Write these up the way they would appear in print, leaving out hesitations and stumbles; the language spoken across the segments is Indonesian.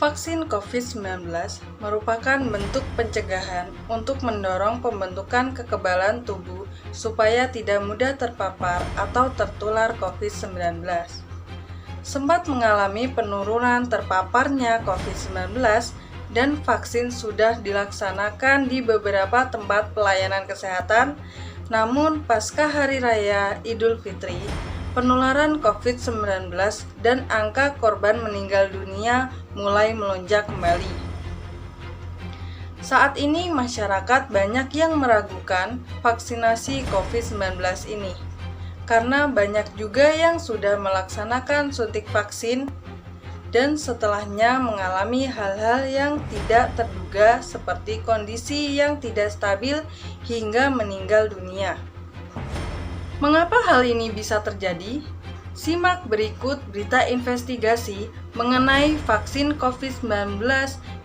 Vaksin COVID-19 merupakan bentuk pencegahan untuk mendorong pembentukan kekebalan tubuh supaya tidak mudah terpapar atau tertular COVID-19. Sempat mengalami penurunan terpaparnya COVID-19 dan vaksin sudah dilaksanakan di beberapa tempat pelayanan kesehatan, namun pasca Hari Raya Idul Fitri, penularan COVID-19 dan angka korban meninggal dunia mulai melonjak kembali. Saat ini masyarakat banyak yang meragukan vaksinasi COVID-19 ini, karena banyak juga yang sudah melaksanakan suntik vaksin dan setelahnya mengalami hal-hal yang tidak terduga seperti kondisi yang tidak stabil hingga meninggal dunia. Mengapa hal ini bisa terjadi? Simak berikut berita investigasi mengenai vaksin COVID-19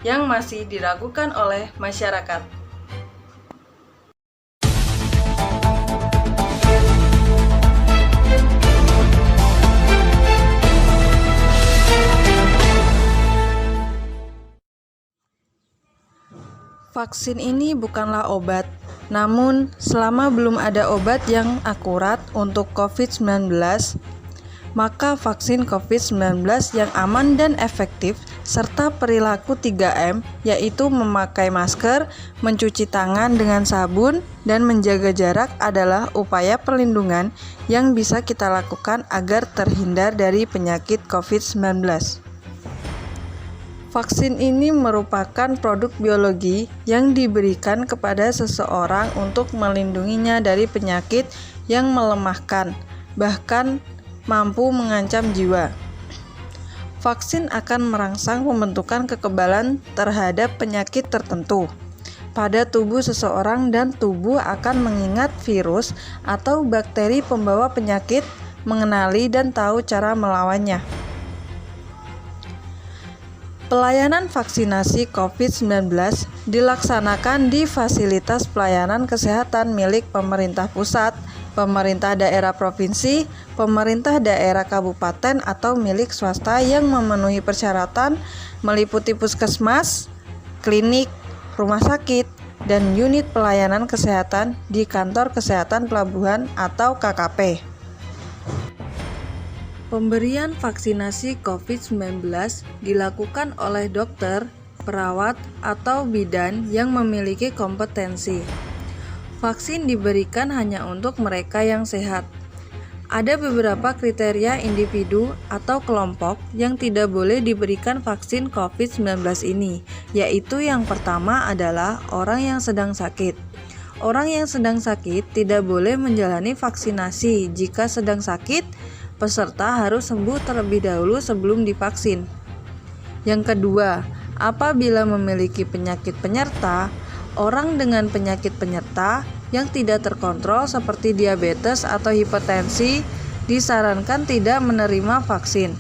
yang masih diragukan oleh masyarakat. Vaksin ini bukanlah obat, namun selama belum ada obat yang akurat untuk COVID-19, maka vaksin COVID-19 yang aman dan efektif serta perilaku 3M, yaitu memakai masker, mencuci tangan dengan sabun, dan menjaga jarak adalah upaya perlindungan yang bisa kita lakukan agar terhindar dari penyakit COVID-19. Vaksin ini merupakan produk biologi yang diberikan kepada seseorang untuk melindunginya dari penyakit yang melemahkan, bahkan mampu mengancam jiwa. Vaksin akan merangsang pembentukan kekebalan terhadap penyakit tertentu pada tubuh seseorang dan tubuh akan mengingat virus atau bakteri pembawa penyakit, mengenali dan tahu cara melawannya. Pelayanan vaksinasi COVID-19 dilaksanakan di fasilitas pelayanan kesehatan milik pemerintah pusat, pemerintah daerah provinsi, pemerintah daerah kabupaten atau milik swasta yang memenuhi persyaratan meliputi puskesmas, klinik, rumah sakit, dan unit pelayanan kesehatan di kantor kesehatan pelabuhan atau KKP. Pemberian vaksinasi COVID-19 dilakukan oleh dokter, perawat, atau bidan yang memiliki kompetensi. Vaksin diberikan hanya untuk mereka yang sehat. Ada beberapa kriteria individu atau kelompok yang tidak boleh diberikan vaksin COVID-19 ini, yaitu yang pertama adalah orang yang sedang sakit. Orang yang sedang sakit tidak boleh menjalani vaksinasi. Jika sedang sakit, peserta harus sembuh terlebih dahulu sebelum divaksin. Yang kedua, apabila memiliki penyakit penyerta, orang dengan penyakit penyerta yang tidak terkontrol seperti diabetes atau hipertensi disarankan tidak menerima vaksin.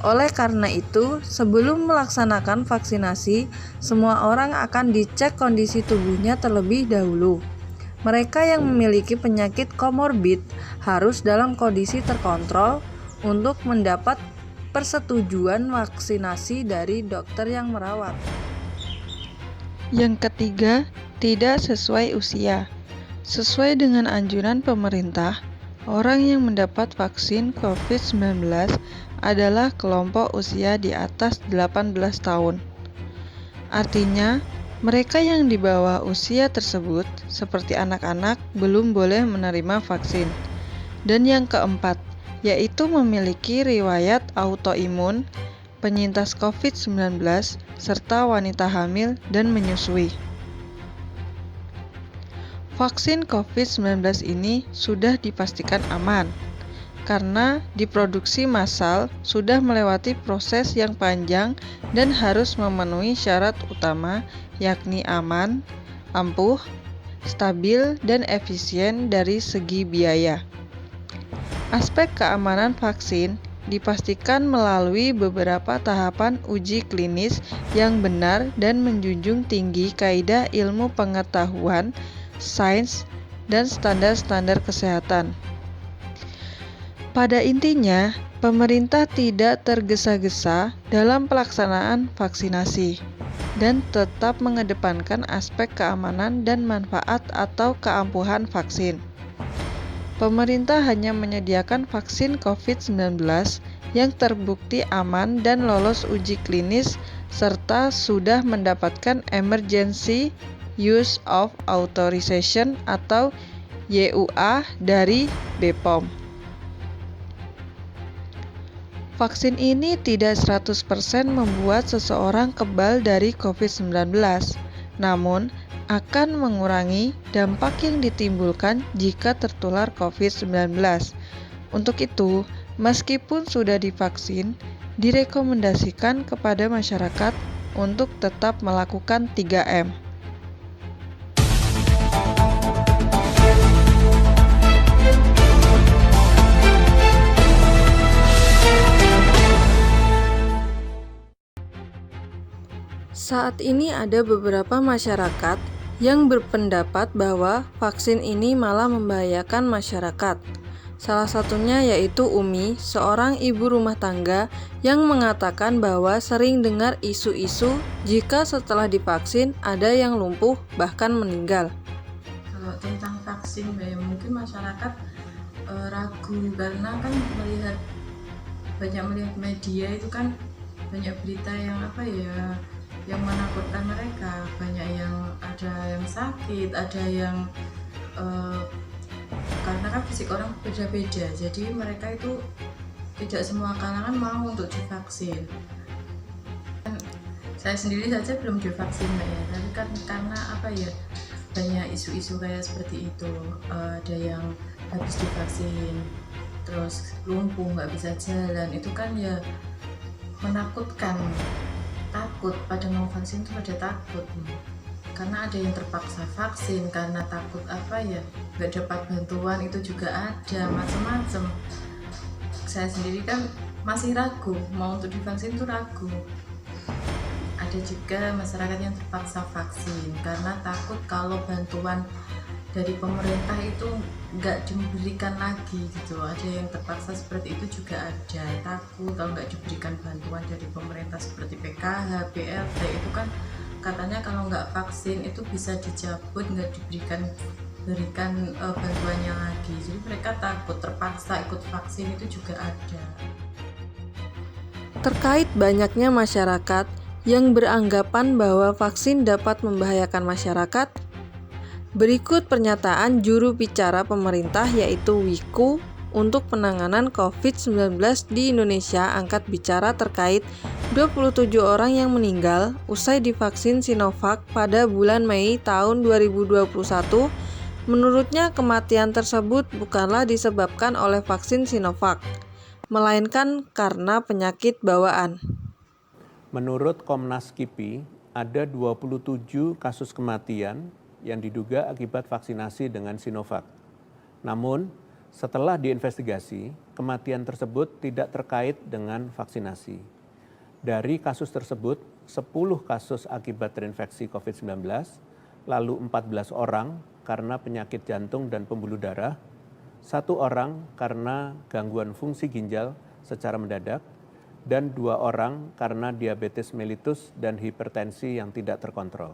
Oleh karena itu, sebelum melaksanakan vaksinasi, semua orang akan dicek kondisi tubuhnya terlebih dahulu. Mereka yang memiliki penyakit komorbid harus dalam kondisi terkontrol untuk mendapat persetujuan vaksinasi dari dokter yang merawat. Yang ketiga, tidak sesuai usia. Sesuai dengan anjuran pemerintah, orang yang mendapat vaksin COVID-19 adalah kelompok usia di atas 18 tahun. Artinya, mereka yang di bawah usia tersebut, seperti anak-anak, belum boleh menerima vaksin. Dan yang keempat, yaitu memiliki riwayat autoimun, penyintas COVID-19, serta wanita hamil dan menyusui. Vaksin COVID-19 ini sudah dipastikan aman, karena diproduksi massal sudah melewati proses yang panjang dan harus memenuhi syarat utama, yakni aman, ampuh, stabil, dan efisien dari segi biaya. Aspek keamanan vaksin dipastikan melalui beberapa tahapan uji klinis yang benar dan menjunjung tinggi kaidah ilmu pengetahuan, sains, dan standar-standar kesehatan. Pada intinya, Pemerintah tidak tergesa-gesa dalam pelaksanaan vaksinasi dan tetap mengedepankan aspek keamanan dan manfaat atau keampuhan vaksin. Pemerintah hanya menyediakan vaksin COVID-19 yang terbukti aman dan lolos uji klinis serta sudah mendapatkan Emergency Use of Authorization atau YUA dari BPOM. Vaksin ini tidak 100% membuat seseorang kebal dari COVID-19, namun akan mengurangi dampak yang ditimbulkan jika tertular COVID-19. Untuk itu, meskipun sudah divaksin, direkomendasikan kepada masyarakat untuk tetap melakukan 3M. Saat ini ada beberapa masyarakat yang berpendapat bahwa vaksin ini malah membahayakan masyarakat. Salah satunya yaitu Umi, seorang ibu rumah tangga yang mengatakan bahwa sering dengar isu-isu jika setelah divaksin ada yang lumpuh bahkan meninggal. Kalau tentang vaksin, mungkin masyarakat ragu karena kan banyak melihat media itu kan banyak berita yang yang menakutkan mereka, banyak yang ada yang sakit, ada yang karena kan fisik orang beda-beda, jadi mereka itu tidak semua kalangan mau untuk divaksin. Saya sendiri saja belum divaksin tapi kan karena banyak isu-isu kayak seperti itu, ada yang habis divaksin terus lumpuh nggak bisa jalan, itu kan ya menakutkan. Takut pada mau vaksin itu pada takut karena ada yang terpaksa vaksin karena takut nggak dapat bantuan, itu juga ada macam-macam. Saya sendiri kan masih ragu mau untuk divaksin, itu ragu. Ada juga masyarakat yang terpaksa vaksin karena takut kalau bantuan dari pemerintah itu nggak diberikan lagi gitu. Ada yang terpaksa seperti itu juga ada, takut kalau nggak diberikan bantuan dari pemerintah seperti PKH, BLT, itu kan katanya kalau nggak vaksin itu bisa dicabut, nggak diberikan bantuannya lagi. Jadi mereka takut, terpaksa ikut vaksin itu juga ada. Terkait banyaknya masyarakat yang beranggapan bahwa vaksin dapat membahayakan masyarakat, berikut pernyataan juru bicara pemerintah yaitu Wiku untuk penanganan COVID-19 di Indonesia angkat bicara terkait 27 orang yang meninggal usai divaksin Sinovac pada bulan Mei tahun 2021. Menurutnya kematian tersebut bukanlah disebabkan oleh vaksin Sinovac, melainkan karena penyakit bawaan. Menurut Komnas KIPI, ada 27 kasus kematian yang diduga akibat vaksinasi dengan Sinovac. Namun, setelah diinvestigasi, kematian tersebut tidak terkait dengan vaksinasi. Dari kasus tersebut, 10 kasus akibat terinfeksi COVID-19, lalu 14 orang karena penyakit jantung dan pembuluh darah, 1 orang karena gangguan fungsi ginjal secara mendadak, dan 2 orang karena diabetes mellitus dan hipertensi yang tidak terkontrol.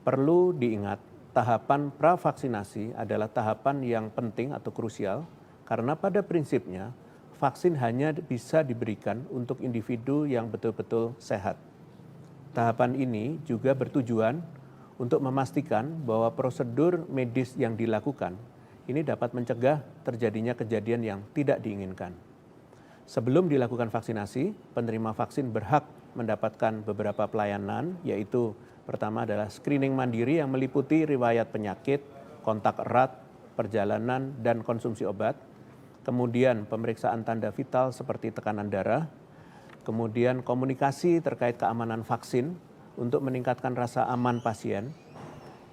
Perlu diingat, tahapan pravaksinasi adalah tahapan yang penting atau krusial karena pada prinsipnya vaksin hanya bisa diberikan untuk individu yang betul-betul sehat. Tahapan ini juga bertujuan untuk memastikan bahwa prosedur medis yang dilakukan ini dapat mencegah terjadinya kejadian yang tidak diinginkan. Sebelum dilakukan vaksinasi, penerima vaksin berhak mendapatkan beberapa pelayanan, yaitu pertama adalah screening mandiri yang meliputi riwayat penyakit, kontak erat, perjalanan, dan konsumsi obat. Kemudian pemeriksaan tanda vital seperti tekanan darah. Kemudian komunikasi terkait keamanan vaksin untuk meningkatkan rasa aman pasien.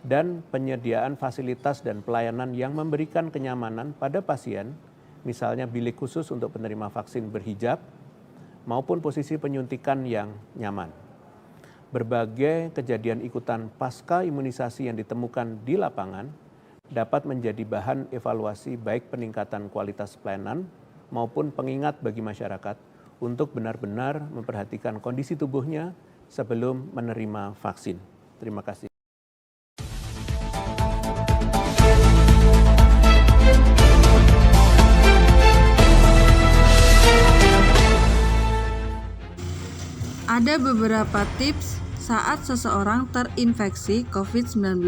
Dan penyediaan fasilitas dan pelayanan yang memberikan kenyamanan pada pasien, misalnya bilik khusus untuk penerima vaksin berhijab, maupun posisi penyuntikan yang nyaman. Berbagai kejadian ikutan pasca imunisasi yang ditemukan di lapangan dapat menjadi bahan evaluasi baik peningkatan kualitas pelayanan maupun pengingat bagi masyarakat untuk benar-benar memperhatikan kondisi tubuhnya sebelum menerima vaksin. Terima kasih. Ada beberapa tips saat seseorang terinfeksi COVID-19.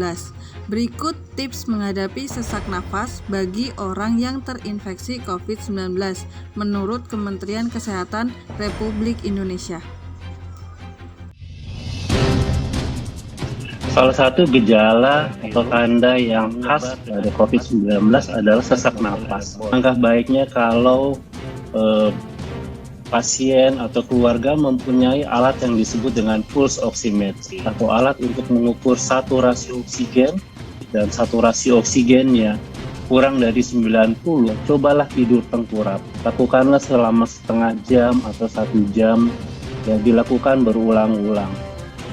Berikut tips menghadapi sesak nafas bagi orang yang terinfeksi COVID-19 menurut Kementerian Kesehatan Republik Indonesia. Salah satu gejala atau tanda yang khas dari COVID-19 adalah sesak napas. Langkah baiknya kalau pasien atau keluarga mempunyai alat yang disebut dengan pulse oximetry atau alat untuk mengukur saturasi oksigen, dan saturasi oksigennya kurang dari 90, cobalah tidur tengkurap. Lakukanlah selama setengah jam atau 1 jam, ya dilakukan berulang-ulang.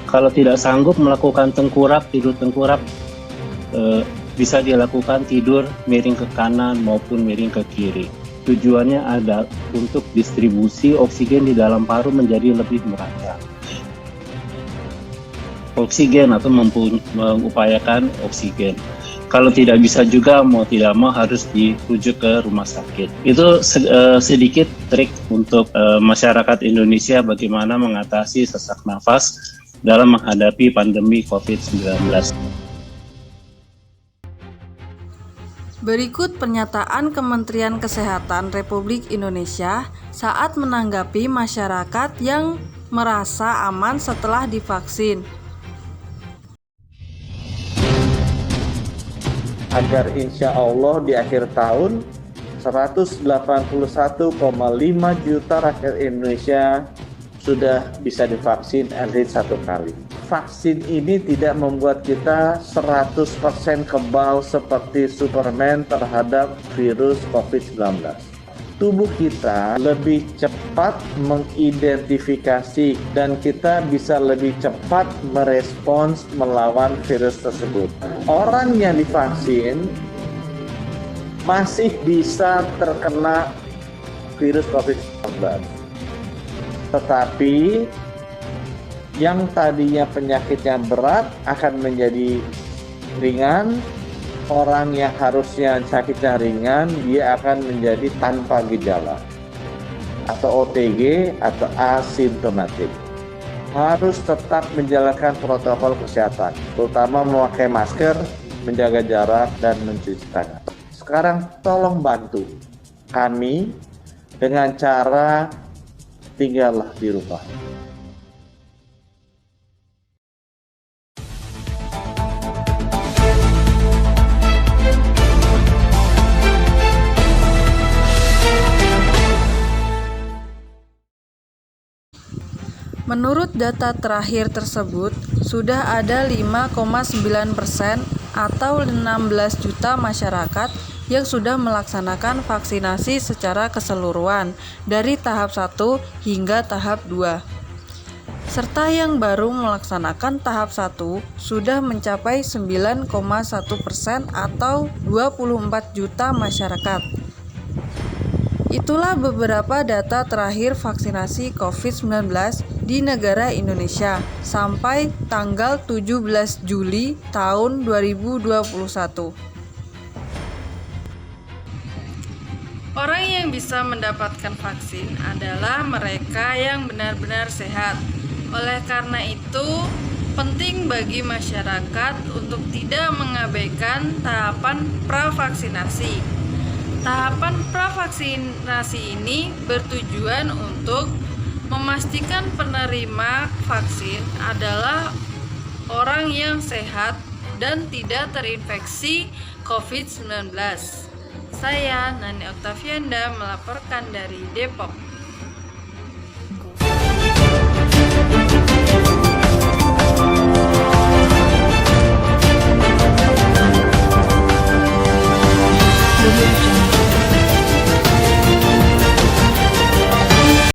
Kalau tidak sanggup melakukan tidur tengkurap, bisa dilakukan tidur miring ke kanan maupun miring ke kiri. Tujuannya ada untuk distribusi oksigen di dalam paru menjadi lebih merata. Oksigen atau mengupayakan oksigen. Kalau tidak bisa juga mau tidak mau harus dirujuk ke rumah sakit. Itu sedikit trik untuk masyarakat Indonesia bagaimana mengatasi sesak nafas dalam menghadapi pandemi COVID-19. Berikut pernyataan Kementerian Kesehatan Republik Indonesia saat menanggapi masyarakat yang merasa aman setelah divaksin. Agar insya Allah di akhir tahun 181,5 juta rakyat Indonesia sudah bisa divaksin at least 1 kali. Vaksin ini tidak membuat kita 100% kebal seperti Superman terhadap virus COVID-19. Tubuh kita lebih cepat mengidentifikasi dan kita bisa lebih cepat merespons melawan virus tersebut. Orang yang divaksin masih bisa terkena virus COVID-19. Tetapi yang tadinya penyakitnya berat akan menjadi ringan, orang yang harusnya sakitnya ringan, dia akan menjadi tanpa gejala atau OTG atau asimptomatik. Harus tetap menjalankan protokol kesehatan, terutama memakai masker, menjaga jarak, dan mencuci tangan. Sekarang tolong bantu kami dengan cara tinggallah di rumah. Menurut data terakhir tersebut, sudah ada 5,9% atau 16 juta masyarakat yang sudah melaksanakan vaksinasi secara keseluruhan dari tahap 1 hingga tahap 2. Serta yang baru melaksanakan tahap 1 sudah mencapai 9,1% atau 24 juta masyarakat. Itulah beberapa data terakhir vaksinasi COVID-19 di negara Indonesia sampai tanggal 17 Juli tahun 2021. Orang yang bisa mendapatkan vaksin adalah mereka yang benar-benar sehat. Oleh karena itu, penting bagi masyarakat untuk tidak mengabaikan tahapan pravaksinasi. Tahapan pravaksinasi ini bertujuan untuk memastikan penerima vaksin adalah orang yang sehat dan tidak terinfeksi COVID-19. Saya, Nani Oktavianda, melaporkan dari Depok. Demikian